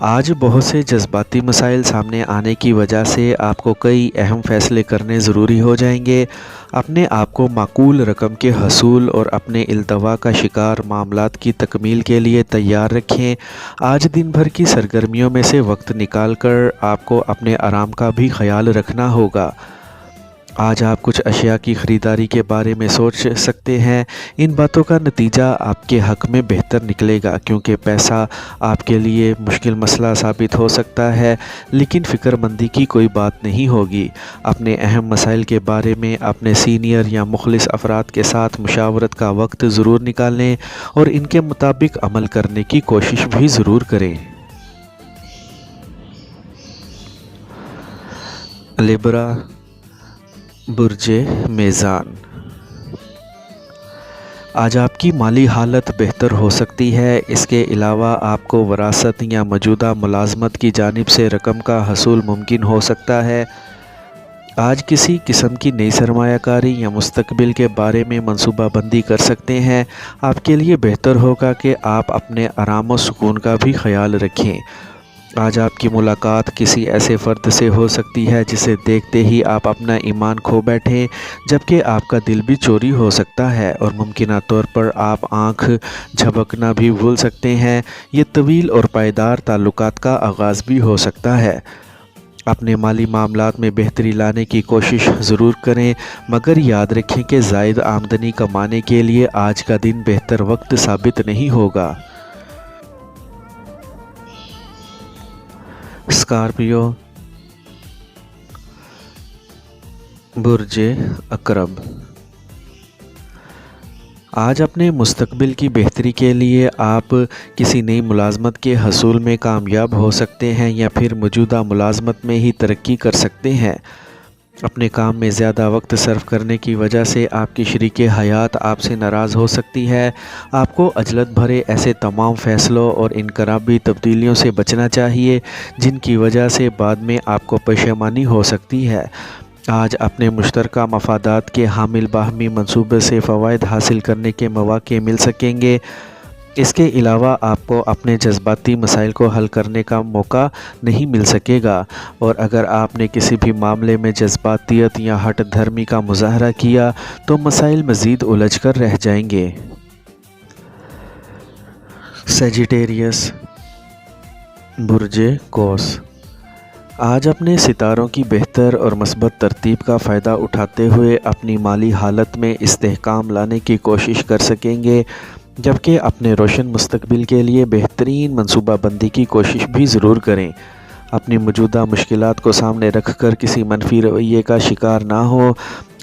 آج بہت سے جذباتی مسائل سامنے آنے کی وجہ سے آپ کو کئی اہم فیصلے کرنے ضروری ہو جائیں گے۔ اپنے آپ کو معقول رقم کے حصول اور اپنے التوا کا شکار معاملات کی تکمیل کے لیے تیار رکھیں۔ آج دن بھر کی سرگرمیوں میں سے وقت نکال کر آپ کو اپنے آرام کا بھی خیال رکھنا ہوگا۔ آج آپ کچھ اشیاء کی خریداری کے بارے میں سوچ سکتے ہیں۔ ان باتوں کا نتیجہ آپ کے حق میں بہتر نکلے گا، کیونکہ پیسہ آپ کے لیے مشکل مسئلہ ثابت ہو سکتا ہے، لیکن فکر مندی کی کوئی بات نہیں ہوگی۔ اپنے اہم مسائل کے بارے میں اپنے سینئر یا مخلص افراد کے ساتھ مشاورت کا وقت ضرور نکالیں اور ان کے مطابق عمل کرنے کی کوشش بھی ضرور کریں۔ لیبرا، برج میزان۔ آج آپ کی مالی حالت بہتر ہو سکتی ہے۔ اس کے علاوہ آپ کو وراثت یا موجودہ ملازمت کی جانب سے رقم کا حصول ممکن ہو سکتا ہے۔ آج کسی قسم کی نئی سرمایہ کاری یا مستقبل کے بارے میں منصوبہ بندی کر سکتے ہیں۔ آپ کے لیے بہتر ہوگا کہ آپ اپنے آرام و سکون کا بھی خیال رکھیں۔ آج آپ کی ملاقات کسی ایسے فرد سے ہو سکتی ہے جسے دیکھتے ہی آپ اپنا ایمان کھو بیٹھیں، جبکہ آپ کا دل بھی چوری ہو سکتا ہے اور ممکنہ طور پر آپ آنکھ جھپکنا بھی بھول سکتے ہیں۔ یہ طویل اور پائیدار تعلقات کا آغاز بھی ہو سکتا ہے۔ اپنے مالی معاملات میں بہتری لانے کی کوشش ضرور کریں، مگر یاد رکھیں کہ زائد آمدنی کمانے کے لیے آج کا دن بہتر وقت ثابت نہیں ہوگا۔ اسکارپیو، برج عقرب۔ آج اپنے مستقبل کی بہتری کے لیے آپ کسی نئی ملازمت کے حصول میں کامیاب ہو سکتے ہیں یا پھر موجودہ ملازمت میں ہی ترقی کر سکتے ہیں۔ اپنے کام میں زیادہ وقت صرف کرنے کی وجہ سے آپ کی شریک حیات آپ سے ناراض ہو سکتی ہے۔ آپ کو عجلت بھرے ایسے تمام فیصلوں اور انقلابی تبدیلیوں سے بچنا چاہیے جن کی وجہ سے بعد میں آپ کو پشیمانی ہو سکتی ہے۔ آج اپنے مشترکہ مفادات کے حامل باہمی منصوبے سے فوائد حاصل کرنے کے مواقع مل سکیں گے۔ اس کے علاوہ آپ کو اپنے جذباتی مسائل کو حل کرنے کا موقع نہیں مل سکے گا، اور اگر آپ نے کسی بھی معاملے میں جذباتیت یا ہٹ دھرمی کا مظاہرہ کیا تو مسائل مزید الجھ کر رہ جائیں گے۔ سیجیٹیریس، برج قوس۔ آج اپنے ستاروں کی بہتر اور مثبت ترتیب کا فائدہ اٹھاتے ہوئے اپنی مالی حالت میں استحکام لانے کی کوشش کر سکیں گے، جبکہ اپنے روشن مستقبل کے لیے بہترین منصوبہ بندی کی کوشش بھی ضرور کریں۔ اپنی موجودہ مشکلات کو سامنے رکھ کر کسی منفی رویے کا شکار نہ ہو۔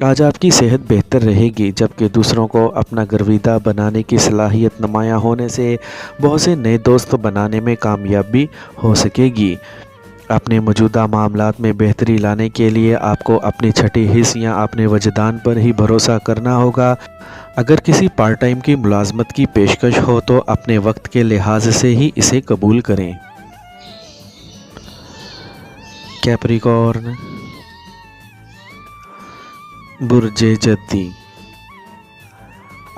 آج آپ کی صحت بہتر رہے گی، جبکہ دوسروں کو اپنا گرویدہ بنانے کی صلاحیت نمایاں ہونے سے بہت سے نئے دوست بنانے میں کامیابی ہو سکے گی۔ اپنے موجودہ معاملات میں بہتری لانے کے لیے آپ کو اپنی چھٹی حس یا اپنے وجدان پر ہی بھروسہ کرنا ہوگا۔ اگر کسی پارٹ ٹائم کی ملازمت کی پیشکش ہو تو اپنے وقت کے لحاظ سے ہی اسے قبول کریں۔ کیپریکارن، برج جدی۔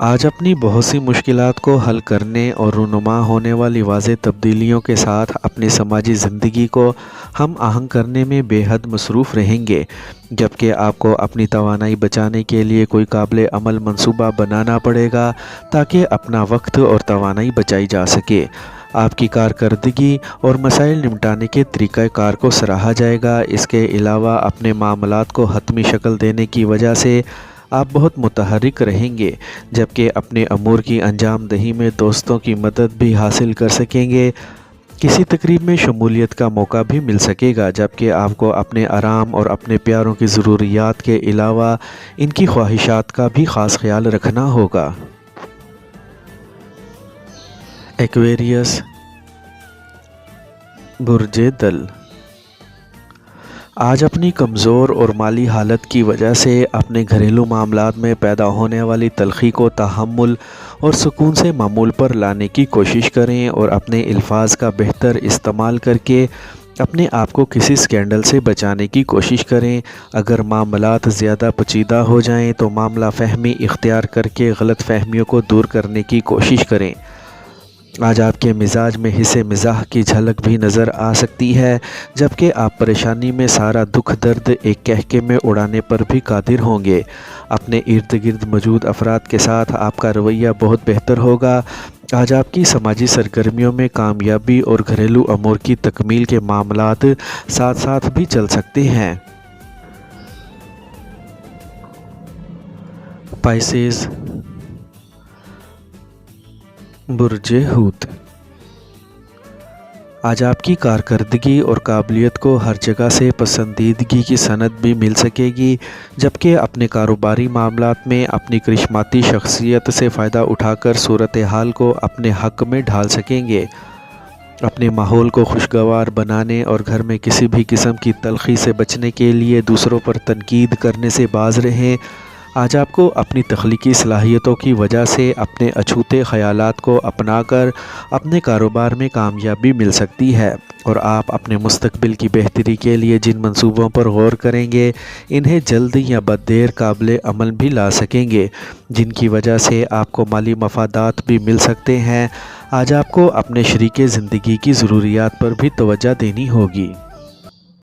آج اپنی بہت سی مشکلات کو حل کرنے اور رونما ہونے والی واضح تبدیلیوں کے ساتھ اپنی سماجی زندگی کو ہم آہنگ کرنے میں بے حد مصروف رہیں گے، جبکہ آپ کو اپنی توانائی بچانے کے لیے کوئی قابل عمل منصوبہ بنانا پڑے گا تاکہ اپنا وقت اور توانائی بچائی جا سکے۔ آپ کی کارکردگی اور مسائل نمٹانے کے طریقہ کار کو سراہا جائے گا۔ اس کے علاوہ اپنے معاملات کو حتمی شکل دینے کی وجہ سے آپ بہت متحرک رہیں گے، جبکہ اپنے امور کی انجام دہی میں دوستوں کی مدد بھی حاصل کر سکیں گے۔ کسی تقریب میں شمولیت کا موقع بھی مل سکے گا، جبکہ آپ کو اپنے آرام اور اپنے پیاروں کی ضروریات کے علاوہ ان کی خواہشات کا بھی خاص خیال رکھنا ہوگا۔ ایکویریس، برج دل۔ آج اپنی کمزور اور مالی حالت کی وجہ سے اپنے گھریلو معاملات میں پیدا ہونے والی تلخی کو تحمل اور سکون سے معمول پر لانے کی کوشش کریں، اور اپنے الفاظ کا بہتر استعمال کر کے اپنے آپ کو کسی سکینڈل سے بچانے کی کوشش کریں۔ اگر معاملات زیادہ پیچیدہ ہو جائیں تو معاملہ فہمی اختیار کر کے غلط فہمیوں کو دور کرنے کی کوشش کریں۔ آج آپ کے مزاج میں حصے مزاح کی جھلک بھی نظر آ سکتی ہے، جبکہ آپ پریشانی میں سارا دکھ درد ایک کہکے میں اڑانے پر بھی قادر ہوں گے۔ اپنے ارد گرد موجود افراد کے ساتھ آپ کا رویہ بہت بہتر ہوگا۔ آج آپ کی سماجی سرگرمیوں میں کامیابی اور گھریلو امور کی تکمیل کے معاملات ساتھ ساتھ بھی چل سکتے ہیں۔ پائسیز، برج حوت۔ آج آپ کی کارکردگی اور قابلیت کو ہر جگہ سے پسندیدگی کی سند بھی مل سکے گی، جبکہ اپنے کاروباری معاملات میں اپنی کرشماتی شخصیت سے فائدہ اٹھا کر صورتحال کو اپنے حق میں ڈھال سکیں گے۔ اپنے ماحول کو خوشگوار بنانے اور گھر میں کسی بھی قسم کی تلخی سے بچنے کے لیے دوسروں پر تنقید کرنے سے باز رہیں۔ آج آپ کو اپنی تخلیقی صلاحیتوں کی وجہ سے اپنے اچھوتے خیالات کو اپنا کر اپنے کاروبار میں کامیابی مل سکتی ہے، اور آپ اپنے مستقبل کی بہتری کے لیے جن منصوبوں پر غور کریں گے انہیں جلد یا بد دیر قابل عمل بھی لا سکیں گے، جن کی وجہ سے آپ کو مالی مفادات بھی مل سکتے ہیں۔ آج آپ کو اپنے شریک زندگی کی ضروریات پر بھی توجہ دینی ہوگی۔